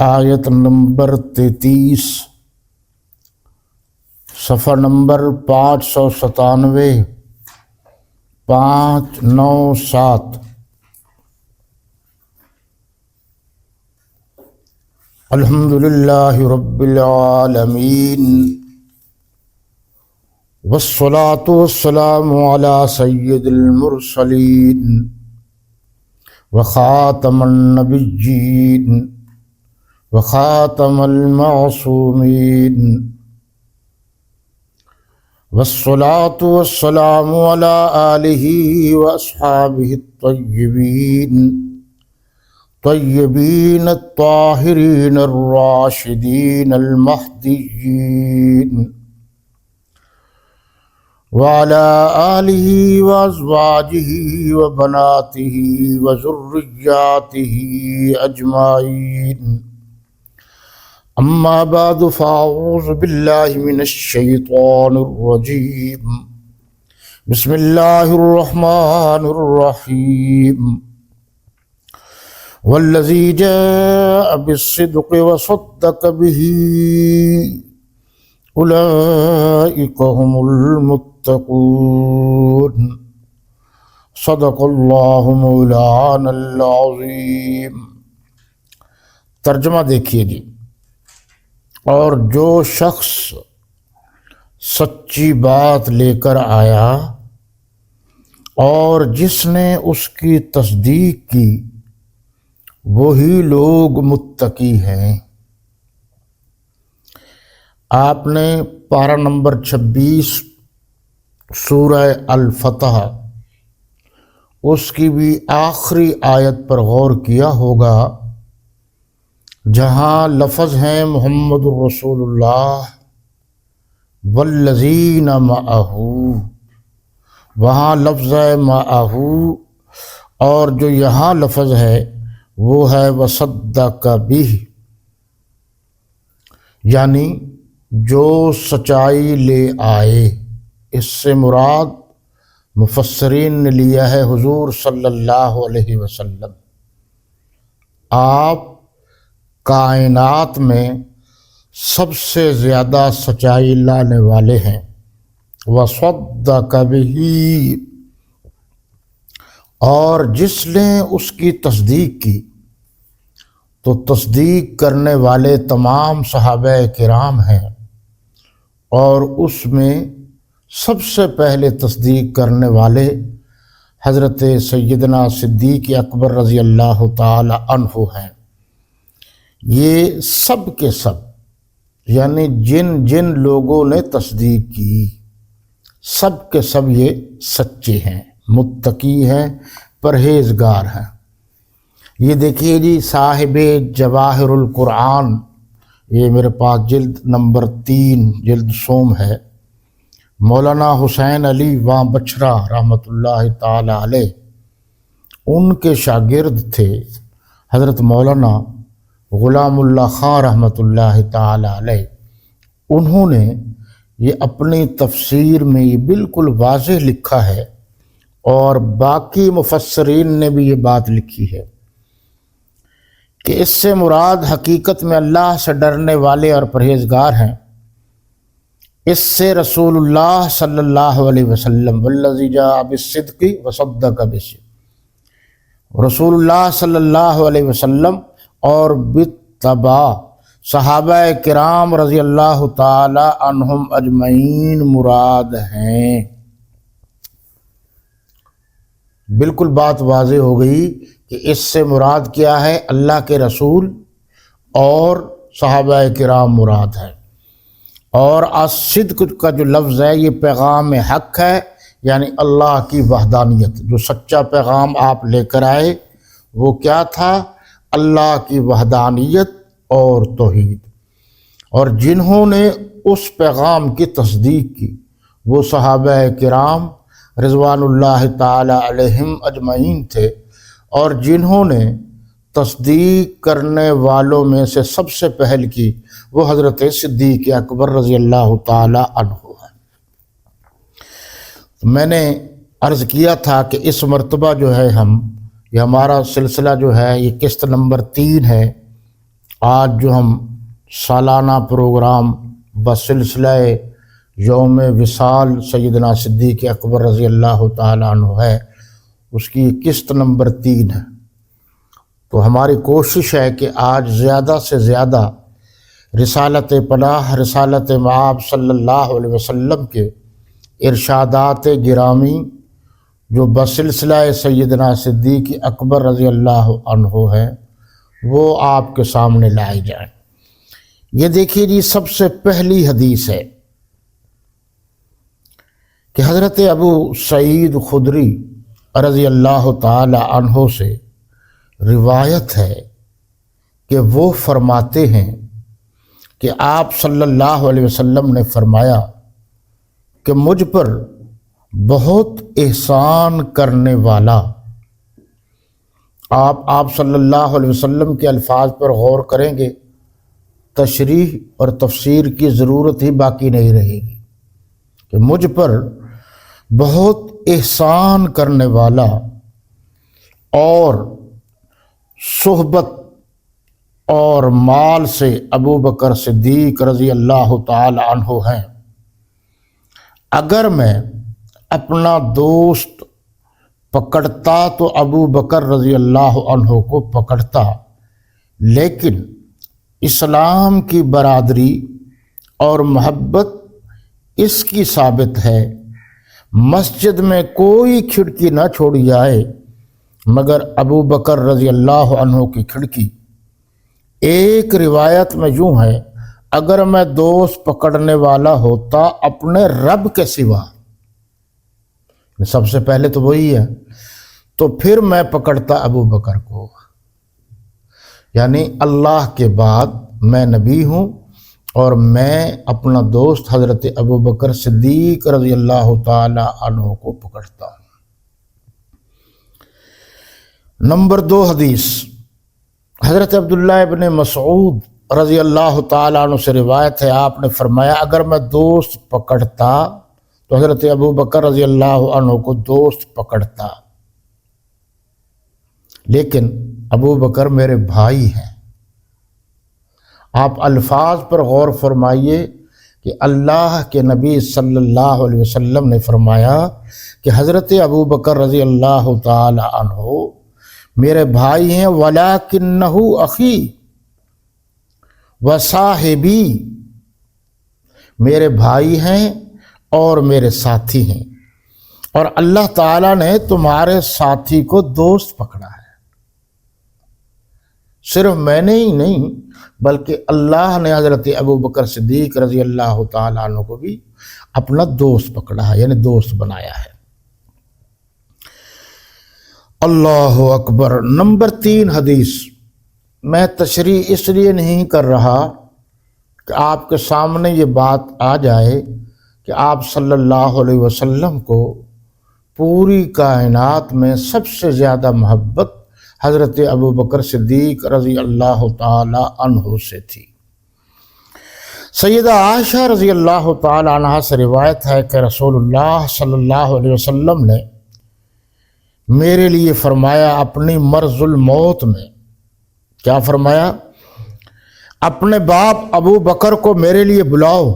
آیت نمبر 33، صفحہ نمبر 597، 597۔ الحمدللہ رب العالمین، والصلاة والسلام علی سید المرسلین وخاتم النبیین وخاتم المعصومین، والصلاة والسلام علی آلہ واصحابہ الطیبین الطاہرین الراشدین المہدیین، وعلى آلہ وازواجہ وبناتہ وذریاتہ اجمعین۔ اما بعد فاعوذ باللہ من الشیطان الرجیم، بسم اللہ الرحمن الرحیم۔ والذی جاء بالصدق وصدق به اولئک هم المتقون، صدق اللہ مولانا العظیم۔ ترجمہ دیکھیے جی۔ اور جو شخص سچی بات لے کر آیا اور جس نے اس کی تصدیق کی وہی لوگ متقی ہیں۔ آپ نے پارہ نمبر 26 سورہ الفتح اس کی بھی آخری آیت پر غور کیا ہوگا، جہاں لفظ ہیں محمد الرسول اللہ والذین معہ، وہاں لفظ ہے معہ، اور جو یہاں لفظ ہے وہ ہے وصدق بہ، یعنی جو سچائی لے آئے۔ اس سے مراد مفسرین نے لیا ہے حضور صلی اللہ علیہ وسلم۔ آپ کائنات میں سب سے زیادہ سچائی لانے والے ہیں۔ وصدق بہ، اور جس نے اس کی تصدیق کی، تو تصدیق کرنے والے تمام صحابہ کرام ہیں، اور اس میں سب سے پہلے تصدیق کرنے والے حضرت سیدنا صدیق اکبر رضی اللہ تعالی عنہ ہیں۔ یہ سب کے سب، یعنی جن جن لوگوں نے تصدیق کی، سب کے سب یہ سچے ہیں، متقی ہیں، پرہیزگار ہیں۔ یہ دیکھیے جی، صاحب جواہر القرآن، یہ میرے پاس جلد نمبر 3 جلد سوم ہے، مولانا حسین علی واں بچھرا رحمۃ اللہ تعالی علیہ، ان کے شاگرد تھے حضرت مولانا غلام اللہ خان رحمۃ اللہ تعالی علیہ۔ انہوں نے یہ اپنی تفسیر میں یہ بالکل واضح لکھا ہے، اور باقی مفسرین نے بھی یہ بات لکھی ہے کہ اس سے مراد حقیقت میں اللہ سے ڈرنے والے اور پرہیزگار ہیں۔ اس سے رسول اللہ صلی اللہ علیہ وسلم والذی جاء بالصدق وصدق بہ، رسول اللہ صلی اللہ علیہ وسلم اور بالتبع صحابہ کرام رضی اللہ تعالی عنہم اجمعین مراد ہیں۔ بالکل بات واضح ہو گئی کہ اس سے مراد کیا ہے، اللہ کے رسول اور صحابہ کرام مراد ہے۔ اور الصدق کا جو لفظ ہے یہ پیغام حق ہے، یعنی اللہ کی وحدانیت۔ جو سچا پیغام آپ لے کر آئے وہ کیا تھا؟ اللہ کی وحدانیت اور توحید۔ اور جنہوں نے اس پیغام کی تصدیق کی وہ صحابہ کرام رضوان اللہ تعالی علیہم اجمعین تھے، اور جنہوں نے تصدیق کرنے والوں میں سے سب سے پہل کی وہ حضرت صدیق اکبر رضی اللہ تعالی عنہ ہے۔ میں نے عرض کیا تھا کہ اس مرتبہ جو ہے یہ ہمارا سلسلہ جو ہے یہ قسط نمبر 3 ہے، آج جو ہم سالانہ پروگرام بسلسلہ یوم وصال سیدنا صدیق اکبر رضی اللہ تعالیٰ عنہ ہے، اس کی قسط نمبر 3 ہے۔ تو ہماری کوشش ہے کہ آج زیادہ سے زیادہ رسالت پناہ، رسالت مآب صلی اللہ علیہ وسلم کے ارشادات گرامی جو بسلسلہ سیدنا صدیق اکبر رضی اللہ عنہ ہے وہ آپ کے سامنے لائے جائیں۔ یہ دیکھیے جی، سب سے پہلی حدیث ہے کہ حضرت ابو سعید خدری رضی اللہ تعالی عنہ سے روایت ہے کہ وہ فرماتے ہیں کہ آپ صلی اللہ علیہ وسلم نے فرمایا کہ مجھ پر بہت احسان کرنے والا، آپ صلی اللہ علیہ وسلم کے الفاظ پر غور کریں گے، تشریح اور تفسیر کی ضرورت ہی باقی نہیں رہے گی کہ مجھ پر بہت احسان کرنے والا اور صحبت اور مال سے ابو بکر صدیق رضی اللہ تعالی عنہ ہیں۔ اگر میں اپنا دوست پکڑتا تو ابو بکر رضی اللہ عنہ کو پکڑتا، لیکن اسلام کی برادری اور محبت اس کی ثابت ہے، مسجد میں کوئی کھڑکی نہ چھوڑی جائے مگر ابو بکر رضی اللہ عنہ کی کھڑکی۔ ایک روایت میں یوں ہے، اگر میں دوست پکڑنے والا ہوتا اپنے رب کے سوا، سب سے پہلے تو وہی ہے، تو پھر میں پکڑتا ابو بکر کو، یعنی اللہ کے بعد میں نبی ہوں اور میں اپنا دوست حضرت ابو بکر صدیق رضی اللہ تعالی عنہ کو پکڑتا ہوں۔ نمبر 2 حدیث حضرت عبداللہ ابن مسعود رضی اللہ تعالیٰ عنہ سے روایت ہے، آپ نے فرمایا اگر میں دوست پکڑتا تو حضرت ابو بکر رضی اللہ عنہ کو دوست پکڑتا، لیکن ابو بکر میرے بھائی ہیں۔ آپ الفاظ پر غور فرمائیے کہ اللہ کے نبی صلی اللہ علیہ وسلم نے فرمایا کہ حضرت ابو بکر رضی اللہ تعالی عنہ میرے بھائی ہیں، وَلَكِنَّهُ أَخِي وَصَاحِبِي، میرے بھائی ہیں اور میرے ساتھی ہیں، اور اللہ تعالیٰ نے تمہارے ساتھی کو دوست پکڑا ہے۔ صرف میں نے ہی نہیں بلکہ اللہ نے حضرت ابو بکر صدیق رضی اللہ تعالیٰ عنہ کو بھی اپنا دوست پکڑا ہے، یعنی دوست بنایا ہے۔ اللہ اکبر۔ نمبر 3 حدیث، میں تشریح اس لیے نہیں کر رہا کہ آپ کے سامنے یہ بات آ جائے کہ آپ صلی اللہ علیہ وسلم کو پوری کائنات میں سب سے زیادہ محبت حضرت ابو بکر صدیق رضی اللہ تعالی عنہ سے تھی۔ سیدہ عائشہ رضی اللہ تعالی عنہ سے روایت ہے کہ رسول اللہ صلی اللہ علیہ وسلم نے میرے لیے فرمایا اپنی مرض الموت میں، کیا فرمایا؟ اپنے باپ ابو بکر کو میرے لیے بلاؤ،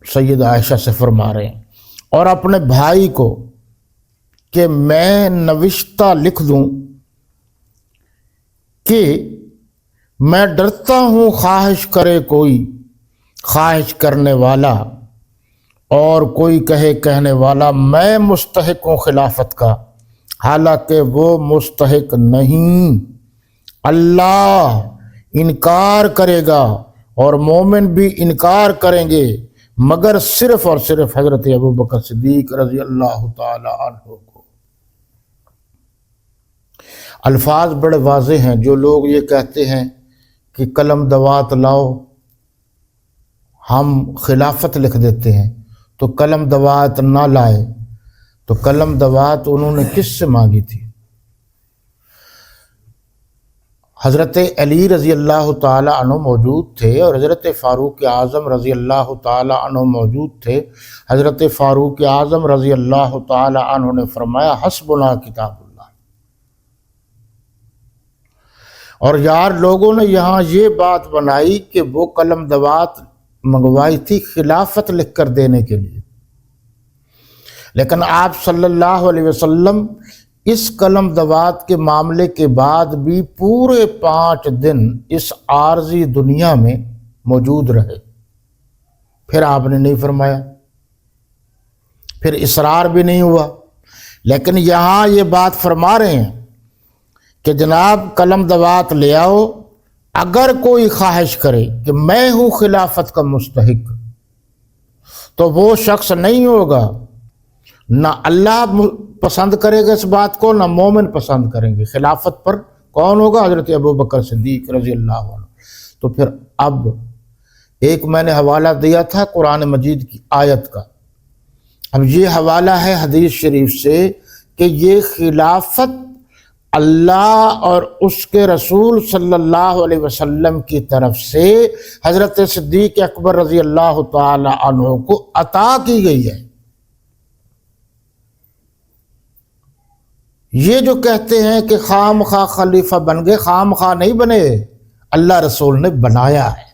سیدہ عائشہ سے فرما رہے ہیں، اور اپنے بھائی کو کہ میں نوشتہ لکھ دوں کہ میں ڈرتا ہوں خواہش کرے کوئی خواہش کرنے والا اور کوئی کہنے والا میں مستحق ہوں خلافت کا، حالانکہ وہ مستحق نہیں، اللہ انکار کرے گا اور مومن بھی انکار کریں گے مگر صرف اور صرف حضرت ابو بکر صدیق رضی اللہ تعالی عنہ کو۔ الفاظ بڑے واضح ہیں۔ جو لوگ یہ کہتے ہیں کہ قلم دوات لاؤ ہم خلافت لکھ دیتے ہیں، تو قلم دوات نہ لائے تو قلم دوات انہوں نے کس سے مانگی تھی؟ حضرت علی رضی اللہ تعالی عنہ موجود تھے اور حضرت فاروق اعظم رضی اللہ تعالی عنہ موجود تھے۔ حضرت فاروق اعظم رضی اللہ تعالی عنہ نے فرمایا حسبنا کتاب اللہ، اور یار لوگوں نے یہاں یہ بات بنائی کہ وہ قلم دوات منگوائی تھی خلافت لکھ کر دینے کے لیے، لیکن آپ صلی اللہ علیہ وسلم اس قلم دوات کے معاملے کے بعد بھی پورے 5 دن اس عارضی دنیا میں موجود رہے، پھر آپ نے نہیں فرمایا، پھر اصرار بھی نہیں ہوا۔ لیکن یہاں یہ بات فرما رہے ہیں کہ جناب قلم دوات لے آؤ، اگر کوئی خواہش کرے کہ میں ہوں خلافت کا مستحق تو وہ شخص نہیں ہوگا، نہ اللہ پسند کرے گا اس بات کو، نہ مومن پسند کریں گے۔ خلافت پر کون ہوگا؟ حضرت ابوبکر صدیق رضی اللہ عنہ۔ تو پھر اب ایک میں نے حوالہ دیا تھا قرآن مجید کی آیت کا، اب یہ حوالہ ہے حدیث شریف سے کہ یہ خلافت اللہ اور اس کے رسول صلی اللہ علیہ وسلم کی طرف سے حضرت صدیق اکبر رضی اللہ تعالی عنہ کو عطا کی گئی ہے۔ یہ جو کہتے ہیں کہ خام خواہ خلیفہ بن گئے، خام خواہ نہیں بنے، اللہ رسول نے بنایا ہے۔